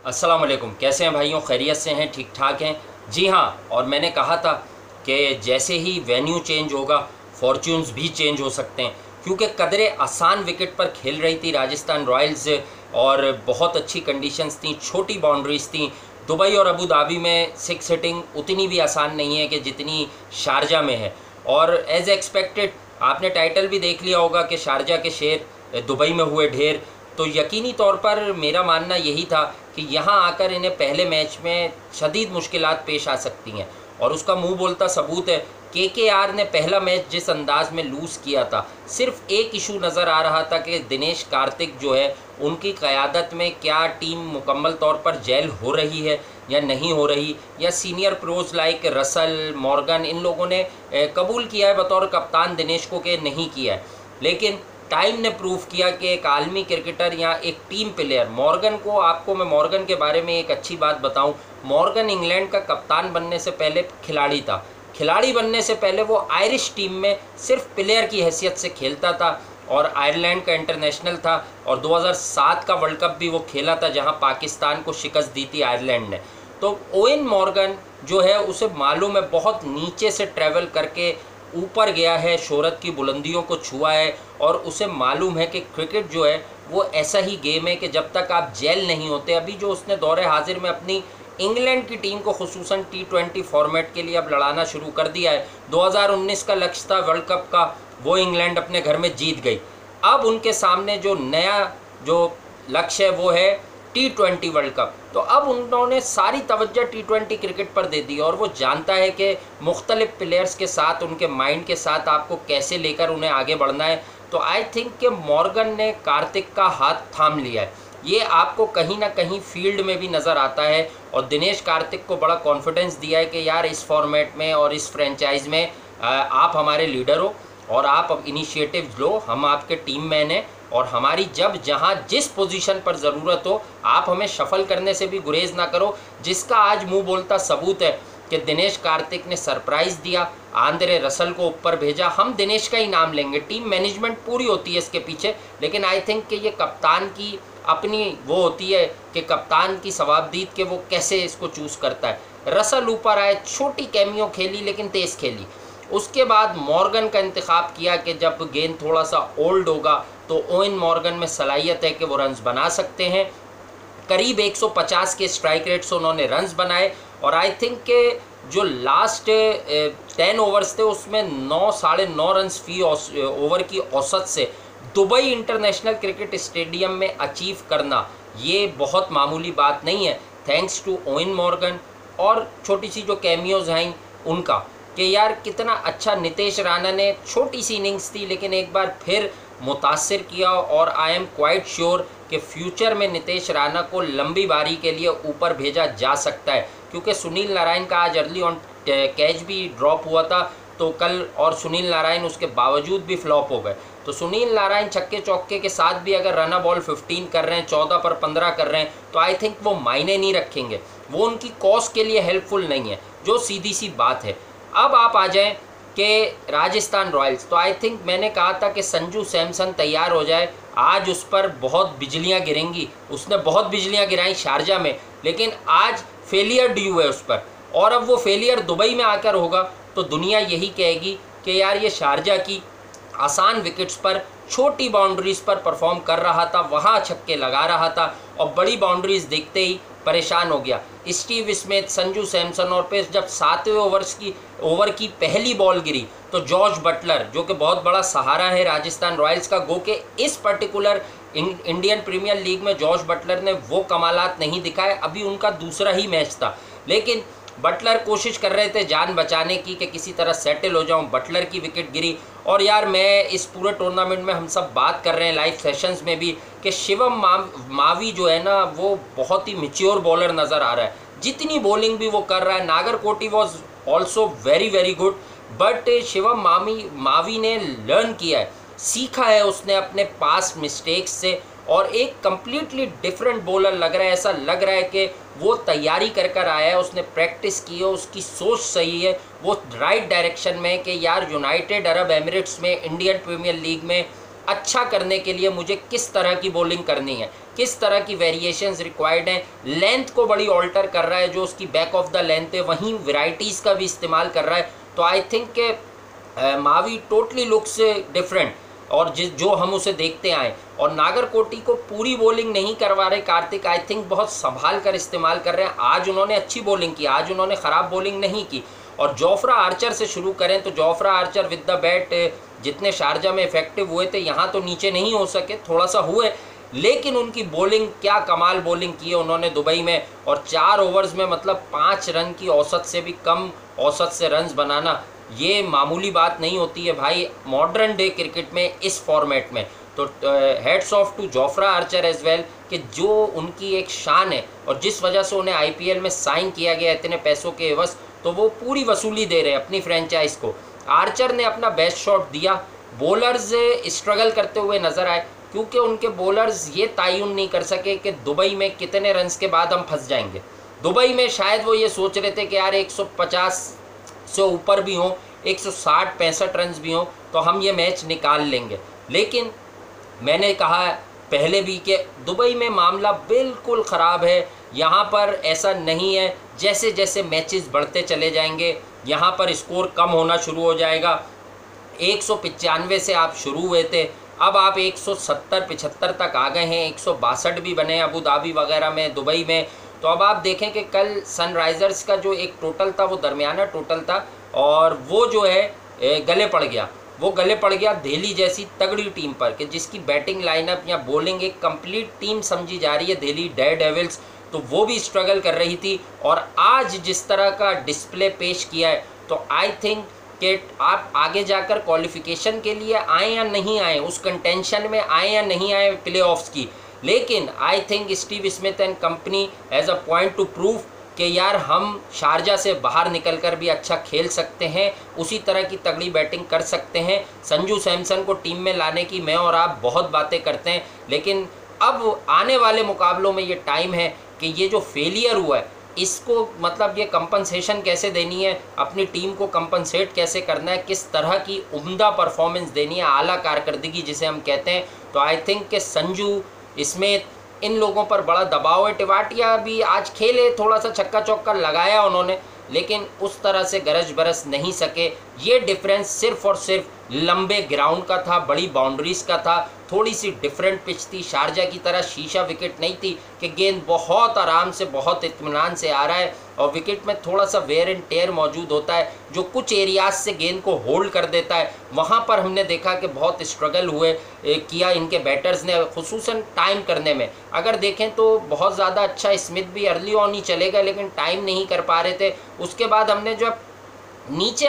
अस्सलाम वालेकुम। कैसे हैं भाइयों? खैरियत से हैं? ठीक ठाक हैं? जी हाँ। और मैंने कहा था कि जैसे ही वेन्यू चेंज होगा फॉर्च्यून्स भी चेंज हो सकते हैं, क्योंकि कदरे आसान विकेट पर खेल रही थी राजस्थान रॉयल्स और बहुत अच्छी कंडीशंस थी, छोटी बाउंड्रीज थी। दुबई और अबू धाबी में सिक्स हिटिंग उतनी भी आसान नहीं है कि जितनी शारजा में है। और एज एक्सपेक्टेड आपने टाइटल भी देख लिया होगा कि शारजा के शेर दुबई में हुए ढेर। तो यकीनी तौर पर मेरा मानना यही था कि यहाँ आकर इन्हें पहले मैच में शदीद मुश्किलात पेश आ सकती हैं, और उसका मुंह बोलता सबूत है। केकेआर ने पहला मैच जिस अंदाज में लूज़ किया था, सिर्फ एक इशू नज़र आ रहा था कि दिनेश कार्तिक जो है उनकी क़यादत में क्या टीम मुकम्मल तौर पर जेल हो रही है या नहीं हो रही, या senior pros like Russell, Morgan, इन लोगों ने कबूल किया है बतौर कप्तान दिनेश को कि नहीं किया है। लेकिन टाइम ने प्रूव किया कि एक आलमी क्रिकेटर या एक टीम प्लेयर मॉर्गन को, आपको मैं मॉर्गन के बारे में एक अच्छी बात बताऊं, मॉर्गन इंग्लैंड का कप्तान बनने से पहले खिलाड़ी था। खिलाड़ी बनने से पहले वो आयरिश टीम में सिर्फ प्लेयर की हैसियत से खेलता था और आयरलैंड का इंटरनेशनल था, और 2007 का वर्ल्ड कप भी वो खेला था जहां पाकिस्तान को शिकस्त दी थी आयरलैंड ने। तो ओवेन मॉर्गन जो है उसे मालूम है, बहुत नीचे से ट्रैवल करके ऊपर गया है, शोहरत की बुलंदियों को छुआ है, और उसे मालूम है कि क्रिकेट जो है वो ऐसा ही गेम है कि जब तक आप जेल नहीं होते। अभी जो उसने दौरे हाजिर में अपनी इंग्लैंड की टीम को खुसूसन T20 फॉर्मेट के लिए अब लड़ाना शुरू कर दिया है। 2019 का लक्ष्य था वर्ल्ड कप का, वो इंग्लैंड अपने घर में जीत गई। अब उनके सामने जो नया जो लक्ष्य है वो है T20 वर्ल्ड कप। तो अब उन्होंने सारी तवज्जो T20 क्रिकेट पर दे दी, और वो जानता है कि मुख्तलिफ प्लेयर्स के साथ, उनके माइंड के साथ आपको कैसे लेकर उन्हें आगे बढ़ना है। तो आई थिंक कि मॉर्गन ने कार्तिक का हाथ थाम लिया है, ये आपको कहीं ना कहीं फील्ड में भी नज़र आता है, और दिनेश कार्तिक को बड़ा कॉन्फिडेंस दिया है कि यार इस फॉर्मेट में और इस फ्रेंचाइज में आप हमारे लीडर हो और आप अब इनिशिएटिव लो, हम आपके टीम मैन हैं, और हमारी जब जहां जिस पोजीशन पर ज़रूरत हो आप हमें शफल करने से भी गुरेज ना करो। जिसका आज मुंह बोलता सबूत है कि दिनेश कार्तिक ने सरप्राइज़ दिया, आंद्रे रसल को ऊपर भेजा। हम दिनेश का ही नाम लेंगे, टीम मैनेजमेंट पूरी होती है इसके पीछे, लेकिन आई थिंक कि ये कप्तान की अपनी वो होती है कि कप्तान की सवाबदीद के वो कैसे इसको चूज़ करता है। रसल ऊपर आए, छोटी कैमियो खेली लेकिन तेज़ खेली। उसके बाद मॉर्गन का इंतखाब किया कि जब गेंद थोड़ा सा ओल्ड होगा तो ओवेन मॉर्गन में सलाहियत है कि वो रन्स बना सकते हैं। करीब 150 के स्ट्राइक रेट से उन्होंने रन्स बनाए, और आई थिंक के जो लास्ट 10 ओवर्स थे उसमें 9 साढ़े 9 रन्स फी ओवर की औसत से दुबई इंटरनेशनल क्रिकेट स्टेडियम में अचीव करना ये बहुत मामूली बात नहीं है, थैंक्स टू ओवेन मॉर्गन। और छोटी सी जो कैमियोज हैं उनका, कि यार कितना अच्छा नितेश राणा ने, छोटी सी इनिंग्स थी लेकिन एक बार फिर मुतासिर किया, और आई एम क्वाइट श्योर कि फ्यूचर में नितेश राणा को लंबी बारी के लिए ऊपर भेजा जा सकता है, क्योंकि सुनील नारायण का आज अर्ली ऑन कैच भी ड्रॉप हुआ था तो कल, और सुनील नारायण उसके बावजूद भी फ्लॉप हो गए। तो सुनील नारायण छक्के चौके के साथ भी अगर रन बॉल 15 कर रहे हैं, 14 पर 15 कर रहे हैं, तो आई थिंक वो मायने नहीं रखेंगे, वो उनकी कॉज के लिए हेल्पफुल नहीं है, जो सीधी सी बात है। अब आप आ जाएं कि राजस्थान रॉयल्स, तो आई थिंक मैंने कहा था कि संजू सैमसन तैयार हो जाए, आज उस पर बहुत बिजलियां गिरेंगी। उसने बहुत बिजलियां गिराई शारजा में, लेकिन आज फेलियर ड्यू है उस पर, और अब वो फेलियर दुबई में आकर होगा तो दुनिया यही कहेगी कि यार ये शारजा की आसान विकेट्स पर, छोटी बाउंड्रीज पर परफॉर्म कर रहा था, वहाँ छक्के लगा रहा था, और बड़ी बाउंड्रीज देखते ही परेशान हो गया। स्टीव स्मिथ, संजू सैमसन, और फिर जब 7वें ओवर की पहली बॉल गिरी तो जॉर्ज बटलर, जो कि बहुत बड़ा सहारा है राजस्थान रॉयल्स का, गो के इस पर्टिकुलर इंडियन प्रीमियर लीग में जॉर्ज बटलर ने वो कमालात नहीं दिखाए। अभी उनका दूसरा ही मैच था, लेकिन बटलर कोशिश कर रहे थे जान बचाने की कि किसी तरह सेटल हो जाऊं। बटलर की विकेट गिरी, और यार मैं इस पूरे टूर्नामेंट में हम सब बात कर रहे हैं लाइव सेशंस में भी कि शिवम मावी जो है ना वो बहुत ही मैच्योर बॉलर नज़र आ रहा है, जितनी बॉलिंग भी वो कर रहा है। Nagarkoti was also very very good, but Shivam Mavi ने लर्न किया है, सीखा है उसने अपने पास्ट मिस्टेक्स से, और एक कम्प्लीटली डिफरेंट बॉलर लग रहा है। ऐसा लग रहा है कि वो तैयारी कर कर आया है, उसने प्रैक्टिस की है, उसकी सोच सही है, वो राइट डायरेक्शन में कि यार यूनाइटेड अरब एमिरेट्स में इंडियन प्रीमियर लीग में अच्छा करने के लिए मुझे किस तरह की बॉलिंग करनी है, किस तरह की वेरिएशंस रिक्वायर्ड हैं। लेंथ को बड़ी ऑल्टर कर रहा है, जो उसकी बैक ऑफ द लेंथ है वहीं वेराइटीज़ का भी इस्तेमाल कर रहा है। तो आई थिंक के मावी टोटली लुक्स डिफरेंट, और जो हम उसे देखते आए। और नागरकोटी को पूरी बॉलिंग नहीं करवा रहे कार्तिक, आई थिंक बहुत संभाल कर इस्तेमाल कर रहे हैं। आज उन्होंने अच्छी बॉलिंग की, आज उन्होंने ख़राब बॉलिंग नहीं की। और जोफ्रा आर्चर से शुरू करें तो Jofra Archer with the bat जितने शारजा में इफेक्टिव हुए थे, यहाँ तो नीचे नहीं हो सके, थोड़ा सा हुए, लेकिन उनकी बॉलिंग क्या कमाल बॉलिंग की है उन्होंने दुबई में। और 4 ओवर्स में मतलब 5 रन की औसत से भी कम औसत से रन्स बनाना, ये मामूली बात नहीं होती है भाई मॉडर्न डे क्रिकेट में इस फॉर्मेट में। तो heads off to Jofra Archer as well, कि जो उनकी एक शान है और जिस वजह से उन्हें आईपीएल में साइन किया गया इतने पैसों के एवज, तो वो पूरी वसूली दे रहे हैं अपनी फ्रेंचाइज को। आर्चर ने अपना बेस्ट शॉट दिया, बॉलर्स स्ट्रगल करते हुए नजर आए, क्योंकि उनके बॉलर्स ये तयन नहीं कर सके कि दुबई में कितने रन्स के बाद हम फंस जाएंगे। दुबई में शायद वो ये सोच रहे थे कि यार 150 से ऊपर भी हों, 160-65 रन्स भी हों तो हम ये मैच निकाल लेंगे। लेकिन मैंने कहा पहले भी कि दुबई में मामला बिल्कुल ख़राब है। यहाँ पर ऐसा नहीं है, जैसे जैसे मैचेस बढ़ते चले जाएंगे यहाँ पर स्कोर कम होना शुरू हो जाएगा। 195 से आप शुरू हुए थे, अब आप 170-75 तक आ गए हैं, 162 भी बने अबू धाबी वगैरह में, दुबई में। तो अब आप देखें कि कल सनराइज़र्स का जो एक टोटल था वो दरमियाना टोटल था, और वो जो है गले पड़ गया, वो गले पड़ गया दिल्ली जैसी तगड़ी टीम पर, कि जिसकी बैटिंग लाइनअप या बॉलिंग एक कंप्लीट टीम समझी जा रही है, दिल्ली डेयर डेविल्स, तो वो भी स्ट्रगल कर रही थी। और आज जिस तरह का डिस्प्ले पेश किया है, तो आई थिंक कि आप आगे जाकर क्वालिफिकेशन के लिए आए या नहीं आए, उस कंटेंशन में आए या नहीं आए प्लेऑफ्स की, लेकिन I think Steve Smith and company has a point to prove कि यार हम शारजा से बाहर निकलकर भी अच्छा खेल सकते हैं, उसी तरह की तगड़ी बैटिंग कर सकते हैं। संजू सैमसन को टीम में लाने की मैं और आप बहुत बातें करते हैं, लेकिन अब आने वाले मुकाबलों में ये टाइम है कि ये जो फेलियर हुआ है इसको मतलब ये कंपनसेशन कैसे देनी है, अपनी टीम को कंपनसेट कैसे करना है, किस तरह की उम्दा परफॉर्मेंस देनी है, आला कारकर्दगी जिसे हम कहते हैं। तो आई थिंक कि संजू इसमें इन लोगों पर बड़ा दबाव है। टिवाटिया भी आज खेले, थोड़ा सा छक्का चौका लगाया उन्होंने, लेकिन उस तरह से गरज बरस नहीं सके। ये डिफरेंस सिर्फ और सिर्फ लंबे ग्राउंड का था, बड़ी बाउंड्रीज का था, थोड़ी सी डिफरेंट पिच थी, शारजा की तरह शीशा विकेट नहीं थी कि गेंद बहुत आराम से बहुत इत्मीनान से आ रहा है, और विकेट में थोड़ा सा वेयर एंड टेयर मौजूद होता है जो कुछ एरियाज से गेंद को होल्ड कर देता है। वहाँ पर हमने देखा कि बहुत स्ट्रगल किया इनके बैटर्स ने, खुसूसन टाइम करने में। अगर देखें तो बहुत ज़्यादा अच्छा स्मिथ भी अर्ली ऑन ही चले गए, लेकिन टाइम नहीं कर पा रहे थे। उसके बाद हमने जब नीचे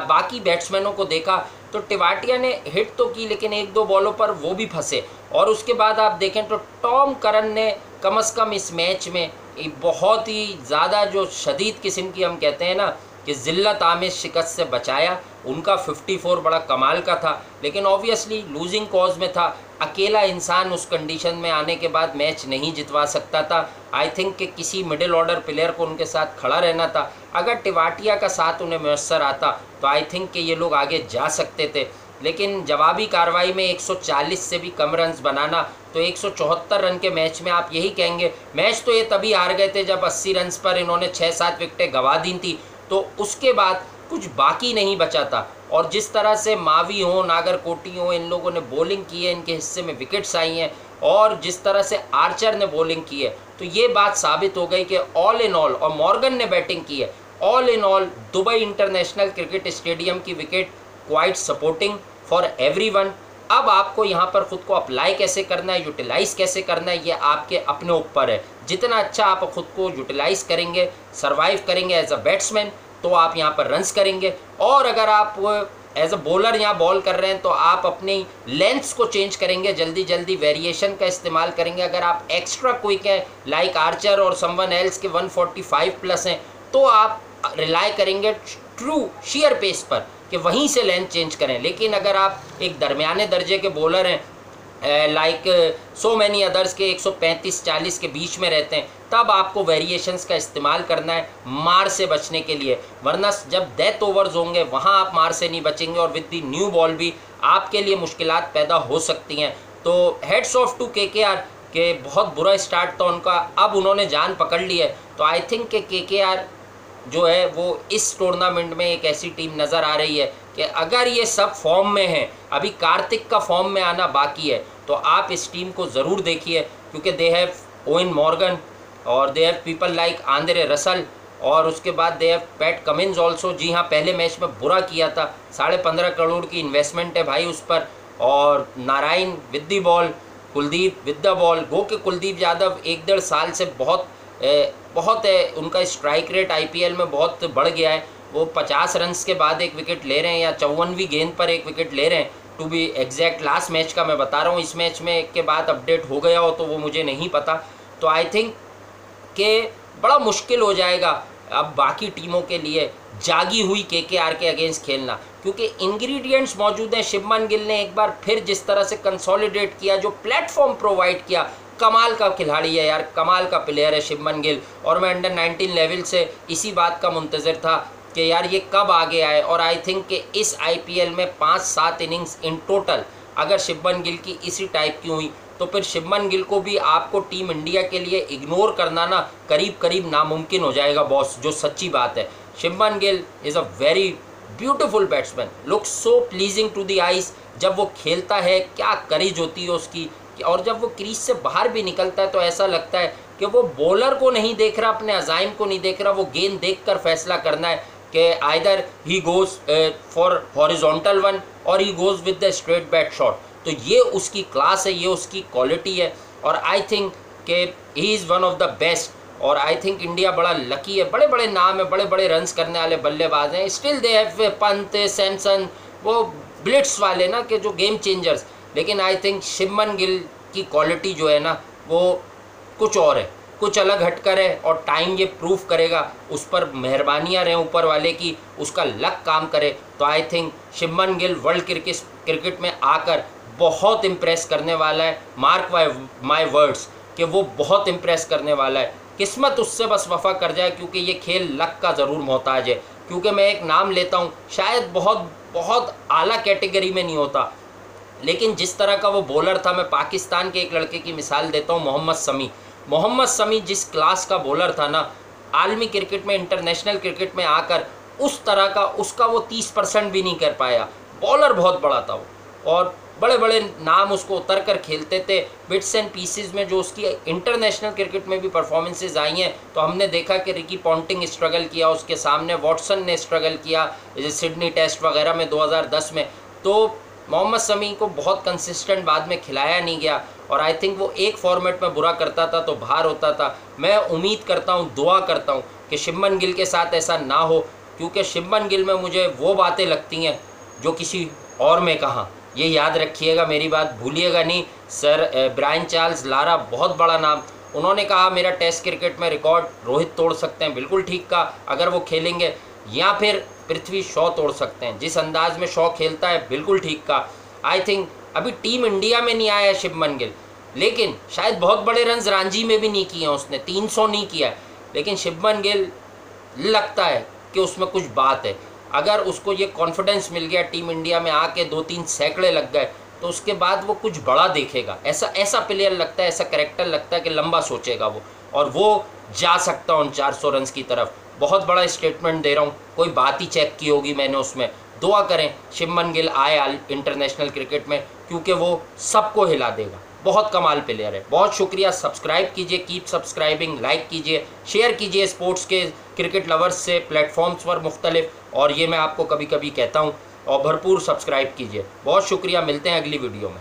बाकी बैट्समैनों को देखा तो टिवाटिया ने हिट तो की, लेकिन 1-2 बॉलों पर वो भी फंसे। और उसके बाद आप देखें तो टॉम करन ने कम से कम इस मैच में बहुत ही ज़्यादा जो शदीद किस्म की हम कहते हैं ना कि ज़िल्लत आमेज शिकस्त से बचाया। उनका 54 बड़ा कमाल का था, लेकिन ऑब्वियसली लूजिंग कॉज में था। अकेला इंसान उस कंडीशन में आने के बाद मैच नहीं जितवा सकता था। आई थिंक कि किसी मिडिल ऑर्डर प्लेयर को उनके साथ खड़ा रहना था। अगर टिवाटिया का साथ उन्हें मैसर आता तो आई थिंक कि ये लोग आगे जा सकते थे, लेकिन जवाबी कार्रवाई में 140 से भी कम रन्स बनाना, तो 174 रन के मैच में आप यही कहेंगे। मैच तो ये तभी हार गए थे जब 80 रन पर इन्होंने 6-7 विकेटें गंवा दी थी, तो उसके बाद कुछ बाकी नहीं बचा था। और जिस तरह से मावी हो, नागरकोटी हो, इन लोगों ने बॉलिंग की है, इनके हिस्से में विकेट्स आई हैं, और जिस तरह से आर्चर ने बॉलिंग की है, तो ये बात साबित हो गई कि ऑल इन ऑल, और मॉर्गन ने बैटिंग की है, all in all Dubai international cricket stadium की wicket quite supporting for everyone. अब आपको यहाँ पर ख़ुद को अप्लाई कैसे करना है, यूटिलाइज़ कैसे करना है, ये आपके अपने ऊपर है। जितना अच्छा आप ख़ुद को यूटिलाइज़ करेंगे, सर्वाइव करेंगे एज अ बैट्समैन, तो आप यहाँ पर रन्स करेंगे। और अगर आप एज अ बॉलर यहाँ बॉल कर रहे हैं तो आप अपनी लेंथ्स को चेंज करेंगे, जल्दी जल्दी वेरिएशन का इस्तेमाल करेंगे। अगर आप एक्स्ट्रा क्विक हैं लाइक आर्चर और समवन एल्स के 145 प्लस हैं, तो आप रिलाई करेंगे ट्रू शेयर पेस पर कि वहीं से लेंथ चेंज करें। लेकिन अगर आप एक दरमियाने दर्जे के बॉलर हैं लाइक सो मैनी अदर्स के 135-40 के बीच में रहते हैं, तब आपको वेरिएशंस का इस्तेमाल करना है मार से बचने के लिए। वरना जब डेथ ओवर्स होंगे वहाँ आप मार से नहीं बचेंगे, और विद द न्यू बॉल भी आपके लिए मुश्किलात पैदा हो सकती हैं। तो हेड्स ऑफ टू केकेआर के बहुत बुरा स्टार्ट था उनका, अब उन्होंने जान पकड़ ली है। तो आई थिंक कि केकेआर जो है वो इस टूर्नामेंट में एक ऐसी टीम नज़र आ रही है कि अगर ये सब फॉर्म में है, अभी कार्तिक का फॉर्म में आना बाकी है, तो आप इस टीम को ज़रूर देखिए, क्योंकि दे हैव ओवेन मॉर्गन और they have people like Andre Russell, और उसके बाद they have Pat Cummins also. जी हाँ, पहले मैच में बुरा किया था, 15.5 करोड़ की इन्वेस्टमेंट है भाई उस पर। और Narayan with the ball, Kuldeep with the ball. गो के कुलदीप यादव 1-1.5 साल से बहुत उनका स्ट्राइक रेट आईपीएल में बहुत बढ़ गया है। वो 50 रन्स के बाद एक विकेट ले रहे हैं, या 54वीं गेंद पर एक विकेट ले रहे हैं, to be exact. Last match का मैं बता रहा हूँ, इस मैच में के बाद अपडेट हो गया हो तो वो मुझे नहीं पता। तो आई थिंक कि बड़ा मुश्किल हो जाएगा अब बाकी टीमों के लिए जागी हुई केकेआर के अगेंस्ट खेलना, क्योंकि इंग्रेडिएंट्स मौजूद हैं। शुभमन गिल ने एक बार फिर जिस तरह से कंसोलिडेट किया, जो प्लेटफॉर्म प्रोवाइड किया, कमाल का खिलाड़ी है यार, कमाल का प्लेयर है शुभमन गिल। और मैं अंडर 19 लेवल से इसी बात का मुंतज़र था कि यार ये कब आगे आए। और आई थिंक कि इस आईपीएल में 5-7 इनिंग्स इन टोटल अगर शुभमन गिल की इसी टाइप की हुई, तो फिर शुभमन गिल को भी आपको टीम इंडिया के लिए इग्नोर करना ना करीब करीब नामुमकिन हो जाएगा बॉस, जो सच्ची बात है। Shubman Gill is a very beautiful batsman, look so pleasing to the eyes. जब वो खेलता है क्या करेज होती है उसकी, और जब वो क्रीज से बाहर भी निकलता है तो ऐसा लगता है कि वो बॉलर को नहीं देख रहा, अपने अजाइम को नहीं देख रहा, वो गेंद देखकर फैसला करना है कि either he goes for horizontal one और he goes with the straight bat shot. तो ये उसकी क्लास है, ये उसकी क्वालिटी है, और आई थिंक कि he is one of the best. और आई थिंक इंडिया बड़ा लकी है, बड़े बड़े नाम है, बड़े बड़े रन्स करने वाले बल्लेबाज हैं। Still they have Pant, Samson, वो ब्लिट्स वाले ना कि जो गेम चेंजर्स। लेकिन आई थिंक शुभमन गिल की क्वालिटी जो है ना वो कुछ और है, कुछ अलग हटकर है, और टाइम ये प्रूफ करेगा। उस पर मेहरबानियाँ रहें ऊपर वाले की, उसका लक काम करे। तो I think Shubman Gill world cricket में आकर बहुत इम्प्रेस करने वाला है। मार्क माय वर्ड्स कि वो बहुत इम्प्रेस करने वाला है। किस्मत उससे बस वफा कर जाए, क्योंकि ये खेल लक का ज़रूर मोहताज है। क्योंकि मैं एक नाम लेता हूँ, शायद बहुत आला कैटेगरी में नहीं होता, लेकिन जिस तरह का वो बॉलर था, मैं पाकिस्तान के एक लड़के की मिसाल देता हूँ, मोहम्मद शमी जिस क्लास का बॉलर था ना, आलमी क्रिकेट में, इंटरनेशनल क्रिकेट में आकर उस तरह का उसका वो 30% भी नहीं कर पाया। बॉलर बहुत बड़ा था वो, और बड़े बड़े नाम उसको उतर कर खेलते थे। बिट्स एंड पीसेस में जो उसकी इंटरनेशनल क्रिकेट में भी परफॉर्मेंसेज आई हैं, तो हमने देखा कि रिकी पॉन्टिंग स्ट्रगल किया, उसके सामने वॉटसन ने स्ट्रगल किया सिडनी टेस्ट वगैरह में 2010 में। तो मोहम्मद शमी को बहुत कंसिस्टेंट बाद में खिलाया नहीं गया, और आई थिंक वो एक फॉर्मेट में बुरा करता था तो बाहर होता था। मैं उम्मीद करता हूँ, दुआ करता हूँ कि शुभमन गिल के साथ ऐसा ना हो, क्योंकि शुभमन गिल में मुझे वो बातें लगती हैं जो किसी और में कहा। ये याद रखिएगा, मेरी बात भूलिएगा नहीं। सर ब्रायन चार्ल्स लारा बहुत बड़ा नाम, उन्होंने कहा मेरा टेस्ट क्रिकेट में रिकॉर्ड रोहित तोड़ सकते हैं, बिल्कुल ठीक कहा, अगर वो खेलेंगे, या फिर पृथ्वी शॉ तोड़ सकते हैं, जिस अंदाज में शॉ खेलता है, बिल्कुल ठीक कहा। आई थिंक अभी टीम इंडिया में नहीं आया है शुभमन गिल, लेकिन शायद बहुत बड़े रन्स रांची में भी नहीं किए हैं उसने, 300 नहीं किया है, लेकिन शुभमन गिल लगता है कि उसमें कुछ बात है। अगर उसको ये कॉन्फिडेंस मिल गया, टीम इंडिया में आके 2-3 सैकड़े लग गए, तो उसके बाद वो कुछ बड़ा देखेगा। ऐसा प्लेयर लगता है, ऐसा कैरेक्टर लगता है कि लंबा सोचेगा वो, और वो जा सकता उन 400 रन्स की तरफ। बहुत बड़ा स्टेटमेंट दे रहा हूँ, कोई बात ही चेक की होगी मैंने उसमें। दुआ करें शुभमन गिल आए इंटरनेशनल क्रिकेट में, क्योंकि वो सबको हिला देगा, बहुत कमाल प्लेयर है। बहुत शुक्रिया, सब्सक्राइब कीजिए, कीप सब्सक्राइबिंग, लाइक कीजिए, शेयर कीजिए स्पोर्ट्स के क्रिकेट लवर्स से प्लेटफॉर्म्स पर मुख्तलिफ, और ये मैं आपको कभी कभी कहता हूँ, और भरपूर सब्सक्राइब कीजिए। बहुत शुक्रिया, मिलते हैं अगली वीडियो में।